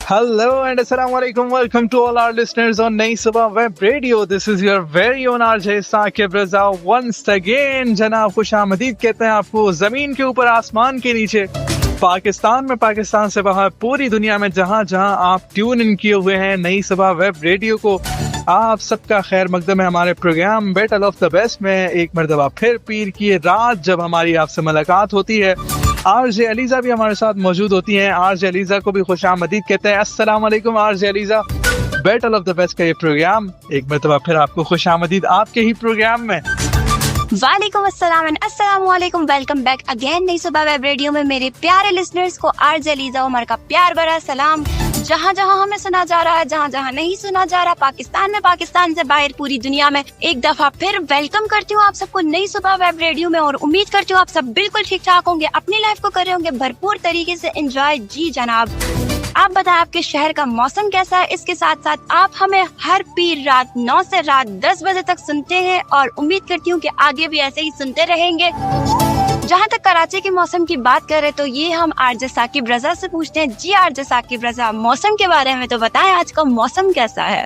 Hello and assalamu alaikum. Welcome to all our listeners on Nayi Subah Web Radio. This is your very own RJ Saqib Raza once again. जनाब खुशामदीद कहते हैं आपको जमीन के ऊपर आसमान के नीचे, पाकिस्तान में, पाकिस्तान से बाहर, पूरी दुनिया में जहां जहां आप ट्यून इन किए हुए हैं नई सुबह वेब रेडियो को, आप सबका खैर मकदम है हमारे program battle of the best में। एक मरतबा फिर पीर की रात जब हमारी आपसे मुलाकात होती है, आरजे अलीजा भी हमारे साथ मौजूद होती हैं। आरजे अलीजा को भी खुशामदीद कहते हैं। अस्सलाम वालेकुम RJ ELISA. Battle of the best का ये प्रोग्राम एक मरतबा फिर आपको खुशामदीद आपके ही प्रोग्राम में। वालेकुम अस्सलाम एंड अस्सलाम वालेकुम। वेलकम बैक अगेन नई सुबह वेब रेडियो में मेरे प्यारे लिसनर्स को आरजे अलीजा उमर का प्यार भरा सलाम। जहाँ जहाँ हमें सुना जा रहा है, जहाँ जहाँ नहीं सुना जा रहा, पाकिस्तान में, पाकिस्तान से बाहर, पूरी दुनिया में, एक दफा फिर वेलकम करती हूँ आप सबको नई सुबह वेब रेडियो में। और उम्मीद करती हूँ आप सब बिल्कुल ठीक ठाक होंगे, अपनी लाइफ को कर रहे होंगे भरपूर तरीके से एंजॉय। जी जनाब, आप बताएं आपके शहर का मौसम कैसा है। इसके साथ साथ आप हमें हर पीर रात 9 से रात 10 बजे तक सुनते हैं और उम्मीद करती हूँ कि आगे भी ऐसे ही सुनते रहेंगे। जहाँ तक कराची के मौसम की बात करें तो ये हम आरजे साकिब रजा से पूछते हैं। जी आरजे साकिब रजा, मौसम के बारे में तो बताएं, आज का मौसम कैसा है।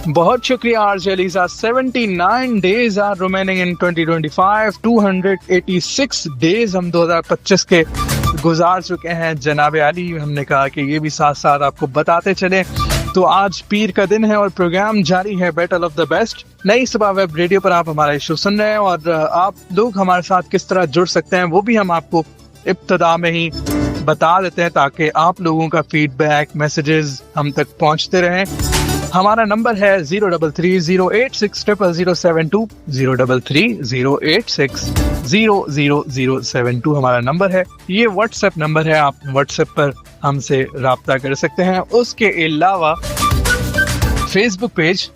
बहुत शुक्रिया RJ ELISA. 79 days are remaining in 2025, 286 days हम 2025 के गुजार चुके हैं जनाब अली। हमने कहा कि ये भी साथ साथ आपको बताते चले। तो आज पीर का दिन है और प्रोग्राम जारी है बैटल ऑफ द बेस्ट नई सुबह वेब रेडियो पर। आप हमारा शो सुन रहे हैं और आप लोग हमारे साथ किस तरह जुड़ सकते हैं वो भी हम आपको इब्तिदा में ही बता देते हैं, ताकि आप लोगों का फीडबैक, मैसेजेस हम तक पहुंचते रहें। हमारा नंबर है 0330860072, 0330860072 हमारा नंबर है। ये व्हाट्सएप नंबर है, आप व्हाट्सएप पर हमसे राब्ता कर सकते हैं। उसके अलावा फेसबुक पेज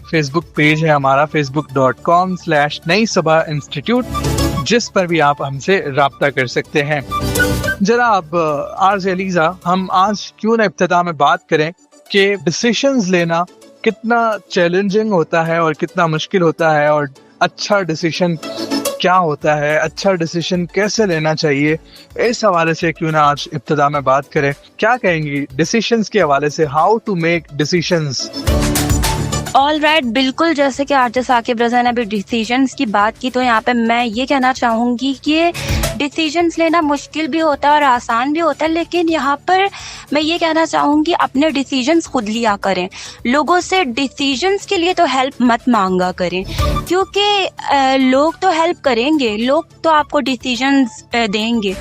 है हमारा, facebook.com/नई सुबह इंस्टीट्यूट, जिस पर भी आप हमसे राब्ता कर सकते हैं। जनाब आरजे अलीजा, हम आज क्यों ना इब्तिदा में बात करें कि डिसीजंस लेना कितना चैलेंजिंग होता है और कितना मुश्किल होता है, और अच्छा डिसीजन क्या होता है, अच्छा डिसीजन कैसे लेना चाहिए, इस हवाले से क्यों ना आज इब्तिदा में बात करें। क्या कहेंगी डिसीजंस के हवाले से, how to make decisions? All right, बिल्कुल। जैसे कि आरजे साकिब रजा ने अभी डिसीजंस की बात की, तो यहाँ पे मैं ये कहना चाहूँगी कि डिसीजंस लेना मुश्किल भी होता है और आसान भी होता है, लेकिन यहाँ पर मैं ये कहना चाहूँगी अपने डिसीजंस खुद लिया करें। लोगों से डिसीजंस के लिए तो हेल्प मत मांगा करें, क्योंकि लोग तो हेल्प करेंगे, लोग तो आपको डिसीजंस देंगे।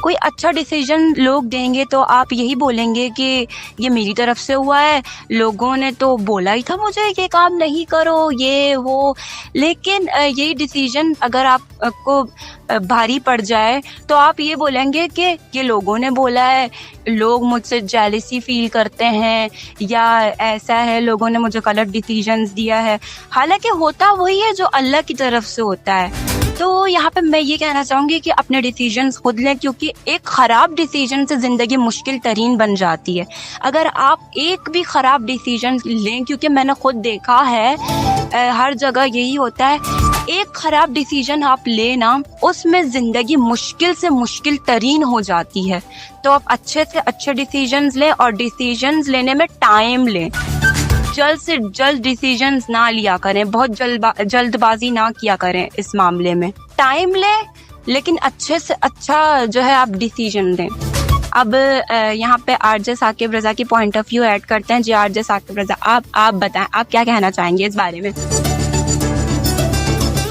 कोई अच्छा डिसीजन लोग देंगे तो आप यही बोलेंगे कि ये मेरी तरफ से हुआ है, लोगों ने तो बोला ही था मुझे ये काम नहीं करो, ये वो। लेकिन यही डिसीजन अगर आपको भारी पड़ जाए तो आप ये बोलेंगे कि ये लोगों ने बोला है, लोग मुझसे जेलसी फील करते हैं, या ऐसा है, लोगों ने मुझे गलत डिसीजंस दिया है। हालांकि होता वही है जो अल्लाह की तरफ से होता है। तो यहाँ पे मैं ये कहना चाहूँगी कि अपने डिसीजंस खुद लें, क्योंकि एक ख़राब डिसीजन से ज़िंदगी मुश्किल तरीन बन जाती है। अगर आप एक भी ख़राब डिसीजन लें, क्योंकि मैंने खुद देखा है हर जगह यही होता है, एक ख़राब डिसीजन आप लेना, उसमें ज़िंदगी मुश्किल से मुश्किल तरीन हो जाती है। तो आप अच्छे से अच्छे डिसीजंस लें और डिसीजंस लेने में टाइम लें। जल्द से जल्द डिसीजंस ना लिया करें, बहुत जल्दबाजी ना किया करें इस मामले में। टाइम लें, लेकिन अच्छे से अच्छा जो है आप डिसीजन लें। अब यहाँ पे आरजे साकिब रजा की पॉइंट ऑफ व्यू ऐड करते हैं। जी आरजे साकिब रजा, आप बताएं, आप क्या कहना चाहेंगे इस बारे में?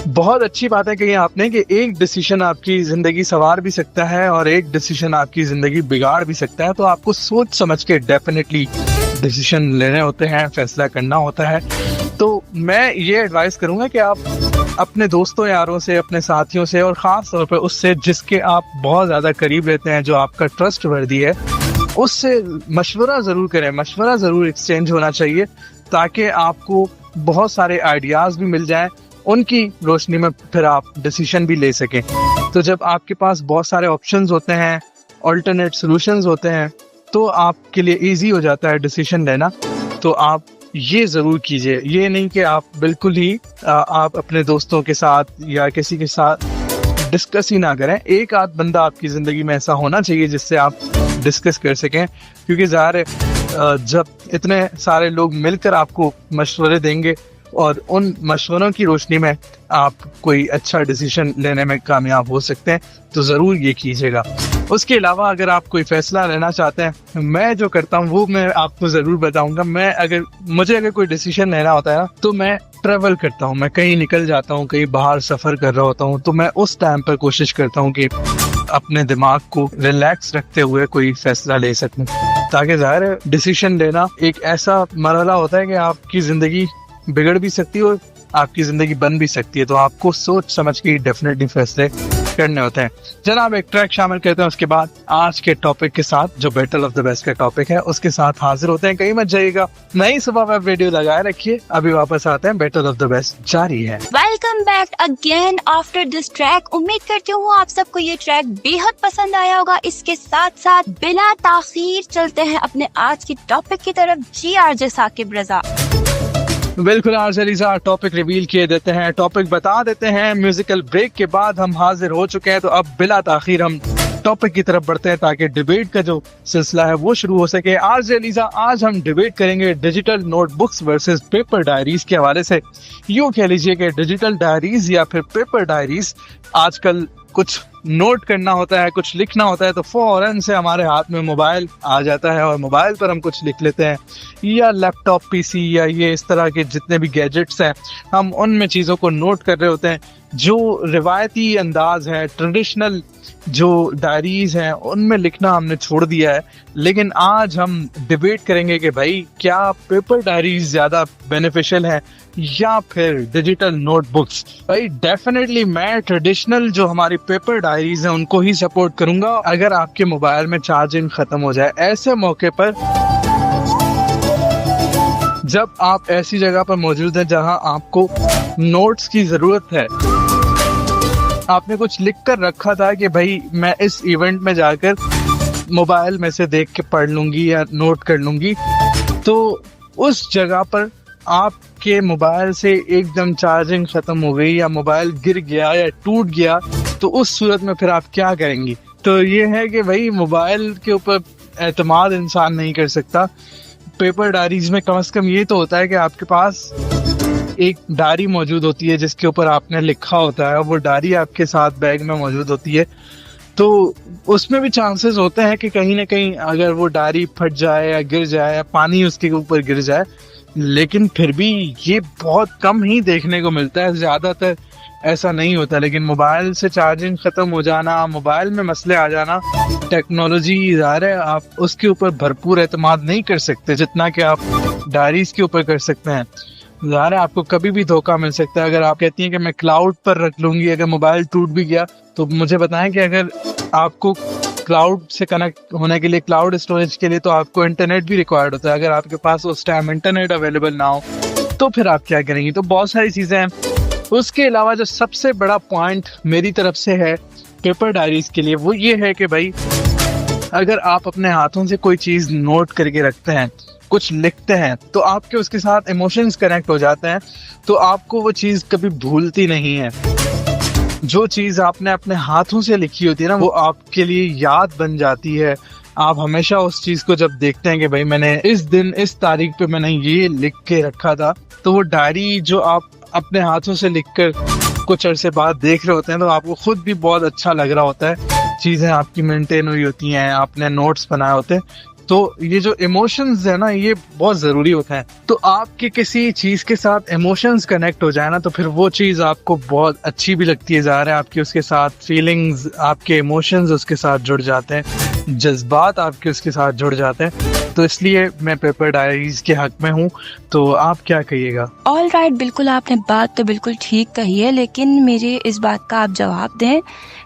बहुत अच्छी बात है कही आपने कि एक डिसीजन आपकी जिंदगी संवार भी सकता है और एक डिसीजन आपकी जिंदगी बिगाड़ भी सकता है। तो आपको सोच समझ के डेफिनेटली डिसीजन लेने होते हैं, फैसला करना होता है। तो मैं ये एडवाइस करूंगा कि आप अपने दोस्तों यारों से, अपने साथियों से, और ख़ास तौर पर उससे जिसके आप बहुत ज़्यादा करीब रहते हैं, जो आपका ट्रस्ट वर्दी है, उससे मशवरा ज़रूर करें, मशवरा ज़रूर एक्सचेंज होना चाहिए, ताकि आपको बहुत सारे आइडियाज़ भी मिल जाएं, उनकी रोशनी में फिर आप डिसीजन भी ले सकें। तो जब आपके पास बहुत सारे ऑप्शंस होते हैं, अल्टरनेट सॉल्यूशंस होते हैं, तो आपके लिए इजी हो जाता है डिसीजन लेना। तो आप ये ज़रूर कीजिए, ये नहीं कि आप बिल्कुल ही आप अपने दोस्तों के साथ या किसी के साथ डिस्कस ही ना करें। एक आध बंदा आपकी ज़िंदगी में ऐसा होना चाहिए जिससे आप डिस्कस कर सकें, क्योंकि ज़ाहिर है जब इतने सारे लोग मिलकर आपको मशवरे देंगे और उन मशवरों की रोशनी में आप कोई अच्छा डिसीजन लेने में कामयाब हो सकते हैं, तो ज़रूर ये कीजिएगा। उसके अलावा अगर आप कोई फैसला लेना चाहते हैं, मैं जो करता हूँ वो मैं आपको ज़रूर बताऊंगा। मुझे अगर कोई डिसीजन लेना होता है ना, तो मैं ट्रैवल करता हूँ, मैं कहीं निकल जाता हूँ, कहीं बाहर सफ़र कर रहा होता हूँ, तो मैं उस टाइम पर कोशिश करता हूँ कि अपने दिमाग को रिलैक्स रखते हुए कोई फैसला ले सकूं, ताकि ज़ाहिर है डिसीजन लेना एक ऐसा मरहला होता है कि आपकी ज़िंदगी बिगड़ भी सकती है और आपकी ज़िंदगी बन भी सकती है। तो आपको सोच समझ के डेफिनेटली फैसले करने होते हैं। जनाब एक ट्रैक शामिल करते हैं, उसके बाद आज के टॉपिक के साथ जो बैटल ऑफ द बेस्ट का टॉपिक है उसके साथ हाजिर होते हैं। कहीं मत जाइएगा, नई सुबह वेब रेडियो लगाए रखिए। अभी वापस आते हैं, बैटल ऑफ द बेस्ट जारी है। Welcome back again after this track. उम्मीद करती हूँ आप सबको ये ट्रैक बेहद पसंद आया होगा। इसके साथ साथ बिना ताखीर चलते हैं अपने आज की टॉपिक की तरफ। जी आरजे साकिब रजा। बिल्कुल आरजे रजा, टॉपिक रिवील किए देते हैं, टॉपिक बता देते हैं। म्यूजिकल ब्रेक के बाद हम हाजिर हो चुके हैं, तो अब बिला ताखीर हम टॉपिक की तरफ बढ़ते हैं ताकि डिबेट का जो सिलसिला है वो शुरू हो सके। आरजे रजा, आज हम डिबेट करेंगे digital notebooks versus paper diaries के हवाले से। यूँ कह लीजिए कि डिजिटल डायरीज या फिर पेपर डायरीज, आजकल कुछ नोट करना होता है, कुछ लिखना होता है, तो फौरन से हमारे हाथ में मोबाइल आ जाता है और मोबाइल पर हम कुछ लिख लेते हैं, या लैपटॉप, पीसी या ये इस तरह के जितने भी गैजेट्स हैं, हम उनमें चीज़ों को नोट कर रहे होते हैं। जो रिवायती अंदाज है, ट्रेडिशनल जो डायरीज हैं, उनमें लिखना हमने छोड़ दिया है। लेकिन आज हम डिबेट करेंगे कि भाई क्या पेपर डायरीज ज़्यादा बेनिफिशियल है या फिर डिजिटल नोटबुक्स। भाई डेफिनेटली मैं ट्रेडिशनल जो हमारी पेपर डायरीज हैं उनको ही सपोर्ट करूंगा। अगर आपके मोबाइल में चार्जिंग खत्म हो जाए, ऐसे मौके पर जब आप ऐसी जगह पर मौजूद हैं जहां आपको नोट्स की जरूरत है, आपने कुछ लिख कर रखा था कि भाई मैं इस इवेंट में जाकर मोबाइल में से देख के पढ़ लूंगी या नोट कर लूंगी, तो उस जगह पर आपके मोबाइल से एकदम चार्जिंग खत्म हो गई या मोबाइल गिर गया या टूट गया, तो उस सूरत में फिर आप क्या करेंगी? तो ये है कि भाई मोबाइल के ऊपर एतमाद इंसान नहीं कर सकता। पेपर डायरीज में कम से कम ये तो होता है कि आपके पास एक डायरी मौजूद होती है जिसके ऊपर आपने लिखा होता है, वो डायरी आपके साथ बैग में मौजूद होती है, तो उसमें भी चांसेस होते हैं कि कहीं ना कहीं अगर वो डायरी फट जाए या गिर जाए या पानी उसके ऊपर गिर जाए, लेकिन फिर भी ये बहुत कम ही देखने को मिलता है, ज़्यादातर ऐसा नहीं होता। लेकिन मोबाइल से चार्जिंग ख़त्म हो जाना, मोबाइल में मसले आ जाना, टेक्नोलॉजी ज़ाहिर है आप उसके ऊपर भरपूर एतमाद नहीं कर सकते जितना कि आप डायरीज़ के ऊपर कर सकते हैं। ज़ाहिर है आपको कभी भी धोखा मिल सकता है। अगर आप कहती हैं कि मैं क्लाउड पर रख लूँगी, अगर मोबाइल टूट भी गया, तो मुझे बताएं कि अगर आपको क्लाउड से कनेक्ट होने के लिए, क्लाउड स्टोरेज के लिए, तो आपको इंटरनेट भी रिक्वायर्ड होता है। अगर आपके पास उस टाइम इंटरनेट अवेलेबल ना हो तो फिर आप क्या करेंगी? तो बहुत सारी चीज़ें हैं। उसके अलावा जो सबसे बड़ा पॉइंट मेरी तरफ से है पेपर डायरीज के लिए, वो ये है कि भाई अगर आप अपने हाथों से कोई चीज़ नोट करके रखते हैं, कुछ लिखते हैं, तो आपके उसके साथ इमोशंस कनेक्ट हो जाते हैं, तो आपको वो चीज़ कभी भूलती नहीं है। जो चीज़ आपने अपने हाथों से लिखी होती है ना, वो आपके लिए याद बन जाती है। आप हमेशा उस चीज़ को जब देखते हैं कि भाई मैंने इस दिन इस तारीख पे मैंने ये लिख के रखा था, तो वो डायरी जो आप अपने हाथों से लिखकर कुछ अरसे बाद देख रहे होते हैं, तो आपको खुद भी बहुत अच्छा लग रहा होता है। चीज़ें आपकी मेंटेन हुई होती हैं, आपने नोट्स बनाए होते हैं, तो ये जो इमोशंस है ना, ये बहुत ज़रूरी होता है। तो आपके किसी चीज़ के साथ इमोशंस कनेक्ट हो जाए ना, तो फिर वो चीज़ आपको बहुत अच्छी भी लगती है। ज़ाहिर है आपकी उसके साथ फीलिंग्स, आपके इमोशंस उसके साथ जुड़ जाते हैं, जज्बात आपके उसके साथ जुड़ जाते हैं। तो इसलिए मैं पेपर डायरीज के हक में हूँ। तो आप क्या कहिएगा? ऑल राइट, बिल्कुल आपने बात तो बिल्कुल ठीक कही है, लेकिन मेरे इस बात का आप जवाब दें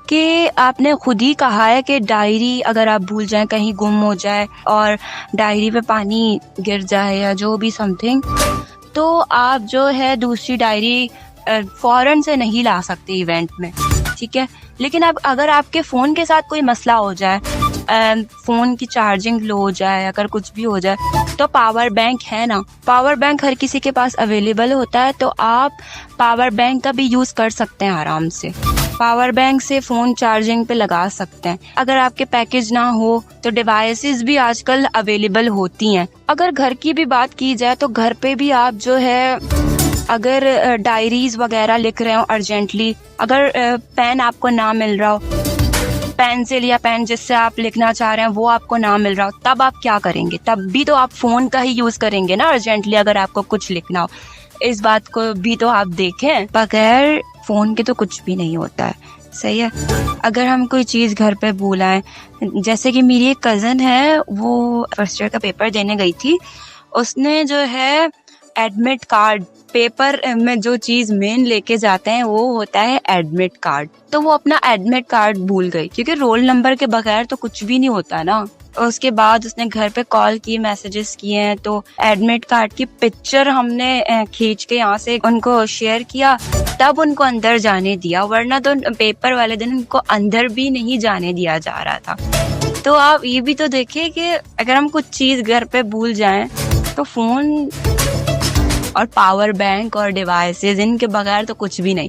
कि आपने खुद ही कहा है कि डायरी अगर आप भूल जाएं, कहीं गुम हो जाए और डायरी पे पानी गिर जाए या जो भी समथिंग, तो आप जो है दूसरी डायरी फौरन से नहीं ला सकते इवेंट में, ठीक है। लेकिन अब अगर आपके फ़ोन के साथ कोई मसला हो जाए, फ़ोन की चार्जिंग लो हो जाए, अगर कुछ भी हो जाए, तो पावर बैंक है ना, पावर बैंक हर किसी के पास अवेलेबल होता है, तो आप पावर बैंक का भी यूज़ कर सकते हैं आराम से। पावर बैंक से फोन चार्जिंग पे लगा सकते हैं। अगर आपके पैकेज ना हो तो डिवाइसेस भी आजकल अवेलेबल होती हैं। अगर घर की भी बात की जाए तो घर पे भी आप जो है अगर डायरीज वगैरह लिख रहे हो अर्जेंटली, अगर पेन आपको ना मिल रहा हो, पेंसिल या पेन जिससे आप लिखना चाह रहे हैं वो आपको ना मिल रहा हो, तब आप क्या करेंगे? तब भी तो आप फोन का ही यूज करेंगे ना अर्जेंटली, अगर आपको कुछ लिखना हो। इस बात को भी तो आप देखें, बगैर फोन के तो कुछ भी नहीं होता है, सही है। अगर हम कोई चीज घर पे भूल आए, जैसे कि मेरी एक कजन है, वो फर्स्ट ईयर का पेपर देने गई थी, उसने जो है एडमिट कार्ड, पेपर में जो चीज मेन लेके जाते हैं वो होता है एडमिट कार्ड, तो वो अपना एडमिट कार्ड भूल गई, क्योंकि रोल नंबर के बगैर तो कुछ भी नहीं होता ना। उसके बाद उसने घर पे कॉल की, मैसेजेस किए हैं, तो एडमिट कार्ड की पिक्चर हमने खींच के यहाँ से उनको शेयर किया, तब उनको अंदर जाने दिया, वरना तो पेपर वाले दिन उनको अंदर भी नहीं जाने दिया जा रहा था। तो आप ये भी तो देखिए कि अगर हम कुछ चीज घर पे भूल जाएं तो फोन और पावर बैंक और डिवाइसेस, इनके बगैर तो कुछ भी नहीं।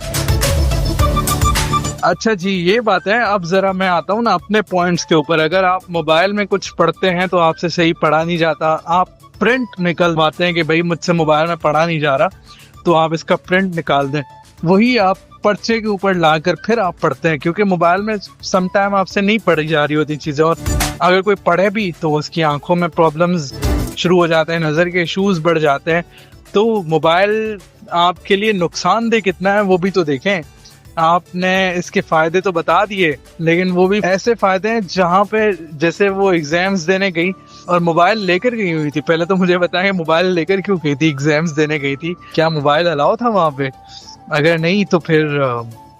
अच्छा जी, ये बात है। अब जरा मैं आता हूँ ना अपने पॉइंट्स के ऊपर। अगर आप मोबाइल में कुछ पढ़ते हैं तो आपसे सही पढ़ा नहीं जाता, आप प्रिंट निकलवाते हैं कि भाई मुझसे मोबाइल में पढ़ा नहीं जा रहा, तो आप इसका प्रिंट निकाल दें, वही आप पर्चे के ऊपर लाकर फिर आप पढ़ते हैं, क्योंकि मोबाइल में सम टाइम आपसे नहीं पढ़ी जा रही होती चीजें, और अगर कोई पढ़े भी तो उसकी आंखों में प्रॉब्लम्स शुरू हो जाते हैं, नजर के इश्यूज बढ़ जाते हैं। तो मोबाइल आपके लिए नुकसानदेह कितना है वो भी तो देखें। आपने इसके फायदे तो बता दिए, लेकिन वो भी ऐसे फायदे हैं जहाँ पे, जैसे वो एग्जाम्स देने गई और मोबाइल लेकर गई हुई थी। पहले तो मुझे बताएं मोबाइल लेकर क्यों गई थी, एग्जाम्स देने गई थी, क्या मोबाइल अलाउ था वहाँ पे? अगर नहीं तो फिर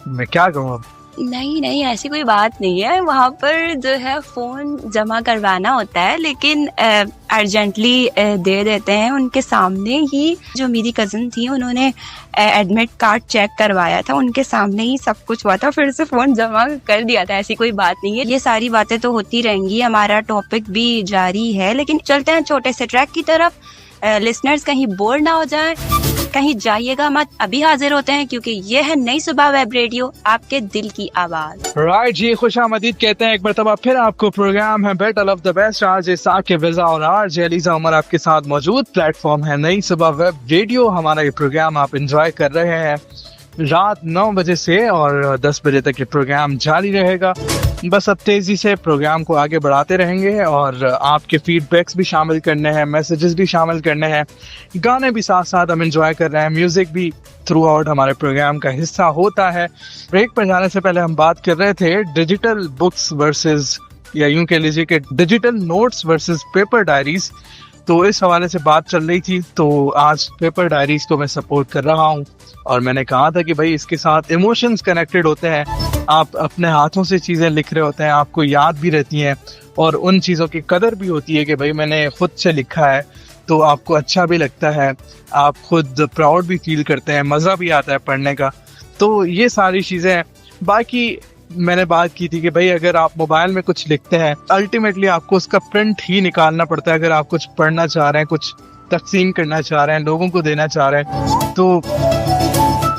मैं क्या कहूँ अब। नहीं, ऐसी कोई बात नहीं है। वहाँ पर जो है फोन जमा करवाना होता है, लेकिन अर्जेंटली दे देते हैं। उनके सामने ही जो मेरी कजन थी, उन्होंने एडमिट कार्ड चेक करवाया था, उनके सामने ही सब कुछ हुआ था, फिर से फोन जमा कर दिया था। ऐसी कोई बात नहीं है। ये सारी बातें तो होती रहेंगी, हमारा टॉपिक भी जारी है, लेकिन चलते हैं छोटे से ट्रैक की तरफ। लिसनर्स कहीं बोर ना हो जाए, कहीं जाइएगा मत, अभी हाजिर होते हैं, क्योंकि ये है नई सुबह वेब रेडियो, आपके दिल की आवाज। राइट जी, खुशामदीद कहते हैं एक मरतबा फिर आपको। प्रोग्राम है battle of the best, RJ Saqib Raza और आरजे अलीज़ा उमर आपके साथ मौजूद। प्लेटफॉर्म है नई सुबह वेब रेडियो। हमारा ये प्रोग्राम आप एंजॉय कर रहे हैं रात 9 बजे से, और 10 बजे तक ये प्रोग्राम जारी रहेगा। बस अब तेजी से प्रोग्राम को आगे बढ़ाते रहेंगे, और आपके फीडबैक्स भी शामिल करने हैं, मैसेजेस भी शामिल करने हैं, गाने भी साथ साथ हम एंजॉय कर रहे हैं, म्यूजिक भी थ्रू आउट हमारे प्रोग्राम का हिस्सा होता है। ब्रेक पर जाने से पहले हम बात कर रहे थे डिजिटल बुक्स वर्सेस, या यूं कह लीजिए कि digital notes versus paper diaries. तो इस हवाले से बात चल रही थी, तो आज पेपर डायरीज को मैं सपोर्ट कर रहा हूँ, और मैंने कहा था कि भाई इसके साथ इमोशंस कनेक्टेड होते हैं। आप अपने हाथों से चीज़ें लिख रहे होते हैं, आपको याद भी रहती हैं, और उन चीज़ों की कदर भी होती है कि भाई मैंने खुद से लिखा है, तो आपको अच्छा भी लगता है, आप खुद प्राउड भी फील करते हैं, मज़ा भी आता है पढ़ने का। तो ये सारी चीज़ें हैं। बाकी मैंने बात की थी कि भाई अगर आप मोबाइल में कुछ लिखते हैं, अल्टीमेटली आपको उसका प्रिंट ही निकालना पड़ता है। अगर आप कुछ पढ़ना चाह रहे हैं, कुछ तकसीम करना चाह रहे हैं, लोगों को देना चाह रहे हैं, तो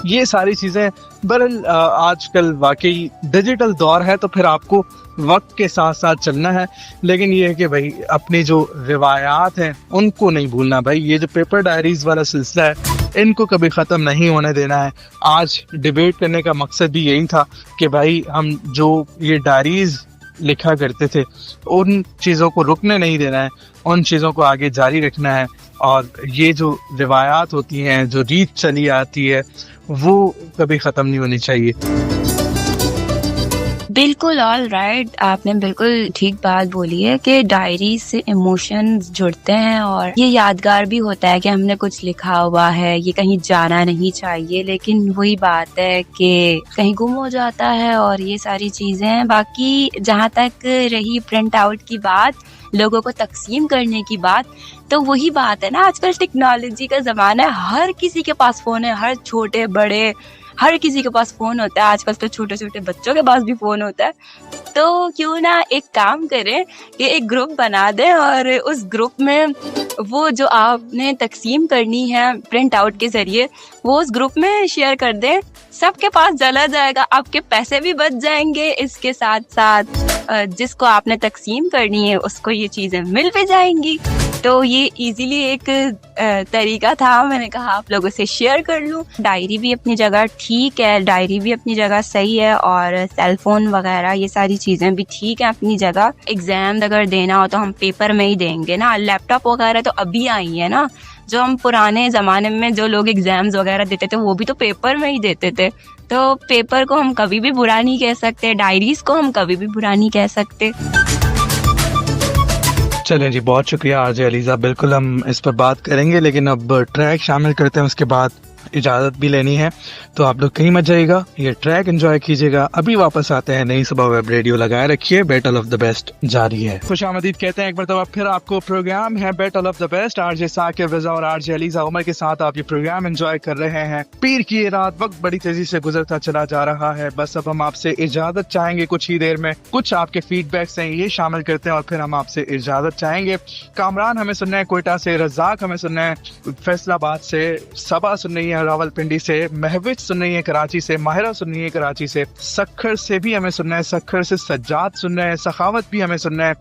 ये सारी चीज़ें। बहरहाल आजकल वाकई डिजिटल दौर है, तो फिर आपको वक्त के साथ साथ चलना है, लेकिन ये है कि भाई अपनी जो रिवायात हैं उनको नहीं भूलना। भाई ये जो पेपर डायरीज वाला सिलसिला है, इनको कभी ख़त्म नहीं होने देना है। आज डिबेट करने का मकसद भी यही था कि भाई हम जो ये डायरीज लिखा करते थे, उन चीज़ों को रुकने नहीं देना है, उन चीज़ों को आगे जारी रखना है, और ये जो रिवायात होती हैं, जो रीत चली आती है, वो कभी ख़त्म नहीं होनी चाहिए। बिल्कुल, ऑल राइट, आपने बिल्कुल ठीक बात बोली है कि डायरी से इमोशंस जुड़ते हैं, और ये यादगार भी होता है कि हमने कुछ लिखा हुआ है, ये कहीं जाना नहीं चाहिए, लेकिन वही बात है कि कहीं गुम हो जाता है, और ये सारी चीजें। बाकी जहाँ तक रही प्रिंट आउट की बात, लोगों को तकसीम करने की बात, तो वही बात है ना, आजकल टेक्नोलॉजी का जमाना है, हर किसी के पास फोन है, हर छोटे बड़े हर किसी के पास फोन होता है। आजकल तो छोटे छोटे बच्चों के पास भी फोन होता है। तो क्यों ना एक काम करें कि एक ग्रुप बना दें, और उस ग्रुप में वो जो आपने तकसीम करनी है प्रिंट आउट के जरिए, वो उस ग्रुप में शेयर कर दें سب کے پاس چلا جائے گا, آپ کے پیسے بھی بچ جائیں گے, اس کے ساتھ ساتھ جس کو آپ نے تقسیم کرنی ہے اس کو یہ چیزیں مل بھی جائیں گی. تو یہ ایزیلی ایک طریقہ تھا, میں نے کہا آپ لوگوں سے شیئر کر لوں. ڈائری بھی اپنی جگہ ٹھیک ہے, ڈائری بھی اپنی جگہ صحیح ہے, اور سیل فون وغیرہ یہ ساری چیزیں بھی ٹھیک ہیں اپنی جگہ. ایگزام اگر دینا ہو تو ہم پیپر میں ہی دیں گے نا. لیپ ٹاپ وغیرہ تو ابھی آئی ہے نا, جو ہم پرانے زمانے میں جو لوگ ایگزامز وغیرہ دیتے تھے وہ بھی تو پیپر میں ہی دیتے تھے. تو پیپر کو ہم کبھی بھی برا نہیں کہہ سکتے, ڈائریز کو ہم کبھی بھی برا نہیں کہہ سکتے. چلیں جی, بہت شکریہ آر جے علیزہ. بالکل ہم اس پر بات کریں گے, لیکن اب ٹریک شامل کرتے ہیں, اس کے بعد اجازت بھی لینی ہے. تو آپ لوگ کہیں مت جائیے گا, یہ ٹریک انجوائے کیجیے گا. ابھی واپس آتے ہیں, نئی صبح ویب ریڈیو لگائے رکھیے, بیٹل آف دا بیسٹ جاری ہے. خوش آمدید کہتے ہیں ایک مرتبہ پھر آپ کو. پروگرام ہے battle of the best, R J Saqib Raza اور آر جے علیزہ عمر کے ساتھ آپ یہ پروگرام انجوائے کر رہے ہیں. پیر کی یہ رات, وقت بڑی تیزی سے گزرتا چلا جا رہا ہے. بس اب ہم آپ سے اجازت چاہیں گے کچھ ہی دیر میں. کچھ آپ کے فیڈ بیکس ہیں, یہ شامل کرتے ہیں اور پھر ہم آپ سے اجازت چاہیں گے. کامران ہمیں سننا ہے کوئٹہ سے, رزاق ہمیں سننا ہے فیصل آباد سے, صبا سن رہی ہے راول پنڈی سے, مہوش سن رہی ہے کراچی سے, ماہرہ سن رہی ہے کراچی سے, سکھر سے بھی ہمیں سننا ہے, سکھر سے سجاد سن رہے ہیں, سخاوت بھی ہمیں سننا ہے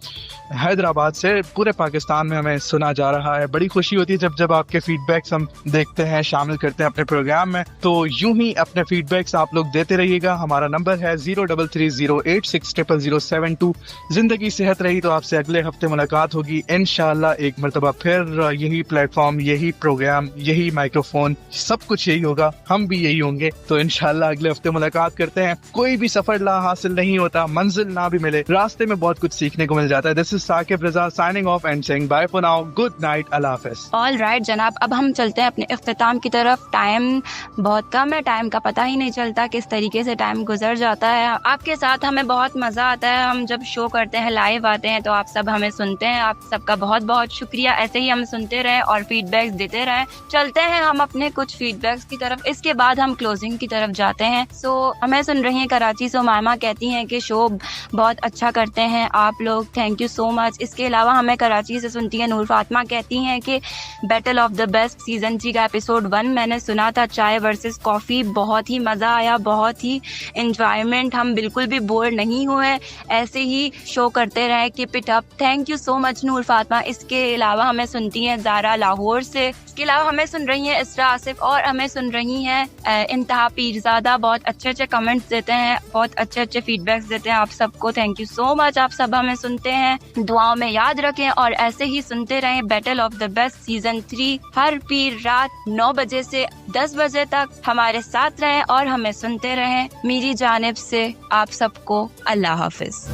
حیدرآباد سے. پورے پاکستان میں ہمیں سنا جا رہا ہے. بڑی خوشی ہوتی ہے جب آپ کے فیڈ بیکس ہم دیکھتے ہیں, شامل کرتے ہیں اپنے پروگرام میں. تو یوں ہی اپنے فیڈ بیکس آپ لوگ دیتے رہیے گا. ہمارا نمبر ہے 0330860072. زندگی صحت رہی تو آپ سے اگلے ہفتے ملاقات ہوگی انشاءاللہ ایک مرتبہ پھر. یہی پلیٹ فارم, یہی پروگرام, یہی مائکروفون, سب کچھ یہی ہوگا, ہم بھی یہی ہوں گے. تو انشاءاللہ اگلے ہفتے ملاقات کرتے ہیں. کوئی بھی سفر لا حاصل نہیں ہوتا, منزل نہ بھی ملے, راستے میں بہت کچھ سیکھنے کو مل جاتا ہے. This is Saqib Raza signing off and saying bye for now. Good night, اللہ حافظ. آل رائٹ جناب, اب ہم چلتے ہیں اپنے اختتام کی طرف. ٹائم بہت کم ہے, ٹائم کا پتہ ہی نہیں چلتا کس طریقے سے ٹائم گزر جاتا ہے. آپ کے ساتھ ہمیں بہت مزہ آتا ہے. ہم جب شو کرتے ہیں, لائیو آتے ہیں, تو آپ سب ہمیں سنتے ہیں. آپ سب کا بہت بہت شکریہ. ایسے ہی ہم سنتے رہیں اور فیڈ بیکس دیتے رہیں. چلتے ہیں ہم اپنے کچھ فیڈ بیکس کی طرف, اس کے بعد ہم کلوزنگ کی طرف جاتے ہیں. ہمیں سن رہی ہیں کراچی سے مائمہ, کہتی ہیں کہ شو بہت اچھا کرتے ہیں آپ لوگ, تھینک یو سو مچ. اس کے علاوہ ہمیں کراچی سے سنتی ہیں نور فاطمہ, کہتی ہیں کہ battle of the best season 3 کا ایپیسوڈ 1 میں نے سنا تھا, چائے ورسز کافی, بہت ہی مزہ آیا, بہت ہی انجوائمنٹ, ہم بالکل بھی بور نہیں ہوئے. ایسے ہی شو کرتے رہے, keep it up. Thank you so much Noor Fatima. اس کے علاوہ ہمیں سنتی ہیں زارا لاہور سے. اس کے علاوہ ہمیں سن رہی ہیں اسرا آصف, اور ہمیں سن رہی ہیں انتہا پیرزادہ. بہت اچھے اچھے کمنٹس دیتے ہیں, بہت اچھے اچھے فیڈ بیکس دیتے ہیں. آپ سب کو تھینک یو سو مچ. آپ سب ہمیں سنتے ہیں, دعاؤں میں یاد رکھیں, اور ایسے ہی سنتے رہیں battle of the best season 3 ہر پیر رات 9 بجے سے 10 بجے تک. ہمارے ساتھ رہیں اور ہمیں سنتے رہیں. میری جانب سے آپ سب کو اللہ حافظ.